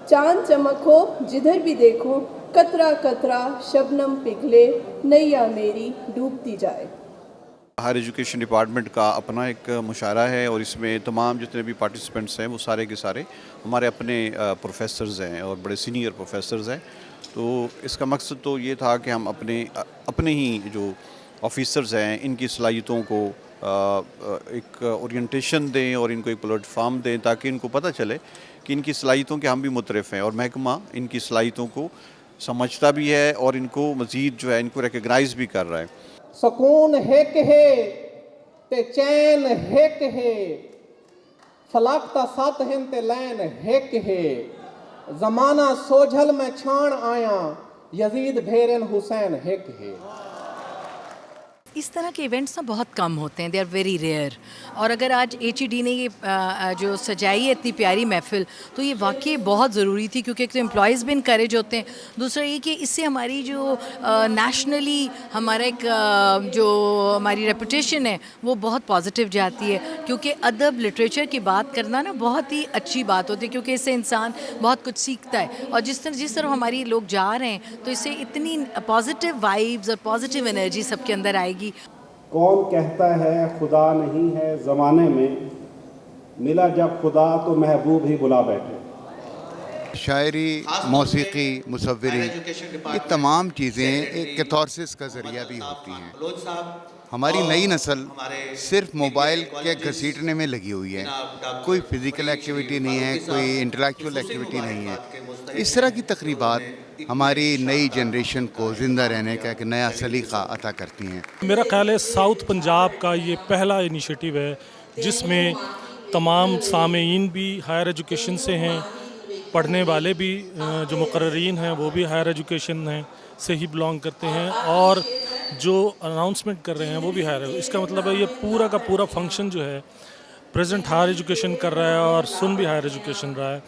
चांद चमको जिधर भी देखो, कतरा कतरा शबनम पिघले, नैया मेरी डूबती जाए। हायर एजुकेशन डिपार्टमेंट का अपना एक मुशायरा है और इसमें तमाम जितने भी पार्टिसिपेंट्स हैं वो सारे के सारे हमारे अपने प्रोफेसर्स हैं और बड़े सीनियर प्रोफेसर्स हैं। तो इसका मकसद तो ये था कि हम अपने ही जो ऑफिसर्स हैं इनकी सलाहियतों को एक ओरिएंटेशन दें और इनको एक प्लेटफार्म दें ताकि इनको पता चले कि इनकी सलाहियतों के हम भी मुतरफ़ हैं और महकमा इनकी सलाहियतों को समझता भी है और इनको मज़ीद जो है इनको रिकग्नाइज़ भी कर रहा है। ਸਕੂਨ ਹਿੱਕ ਹੈ ਤੇ ਚੈਨ ਹਿੱਕ ਹੈ, ਫਲਕ ਤਾਂ ਸੱਤ ਹਨ ਤੇ ਲੈਨ ਹਿੱਕ ਹੈ, ਜ਼ਮਾਨਾ ਸੋਝਲ ਮੈਂ ਛਾਣ ਆਇਆ, यजीद भेरन हुसैन हिक है। इस तरह के इवेंट्स ना बहुत कम होते हैं, दे आर वेरी रेयर। और अगर आज HED ने ये जो सजाई है इतनी प्यारी महफ़िल, तो ये वाकई बहुत ज़रूरी थी, क्योंकि एक तो एम्प्लॉयज़ भी इनकरेज होते हैं, दूसरा ये कि इससे हमारी जो नेशनली हमारा एक जो हमारी रेपुटेशन है वो बहुत पॉजिटिव जाती है। क्योंकि अदब लिटरेचर की बात करना ना बहुत ही अच्छी बात होती है, क्योंकि इससे इंसान बहुत कुछ सीखता है। और जिस तरह हमारी लोग जा रहे हैं तो इससे इतनी पॉजिटिव वाइब्स और पॉजिटिव एनर्जी सबके अंदर आएगी। कौन कहता है खुदा नहीं है ज़माने में, मिला जब खुदा तो महबूब ही बुला बैठे। शायरी, मौसीकी, मुसव्विरी, ये तमाम चीज़ें एक कैथारसिस का ज़रिया भी होती हैं। हमारी नई नस्ल सिर्फ मोबाइल के घसीटने में लगी हुई है, कोई फ़िज़िकल एक्टिविटी नहीं है, कोई इंटेलेक्चुअल एक्टिविटी नहीं है। इस तरह की तकरीबात हमारी नई जनरेशन को ज़िंदा रहने का एक नया सलीक़ा अता करती हैं। मेरा ख़्याल है साउथ पंजाब का ये पहला इनिशिएटिव है जिसमें तमाम सामेईन भी हायर एजुकेशन से हैं, पढ़ने वाले भी जो मुकर्रीन हैं वो भी हायर एजुकेशन हैं से ही बिलोंग करते हैं, और जो अनाउंसमेंट कर रहे हैं वो भी हायर। इसका मतलब है ये पूरा का पूरा फंक्शन जो है प्रेजेंट हायर एजुकेशन कर रहा है और सुन भी हायर एजुकेशन रहा है।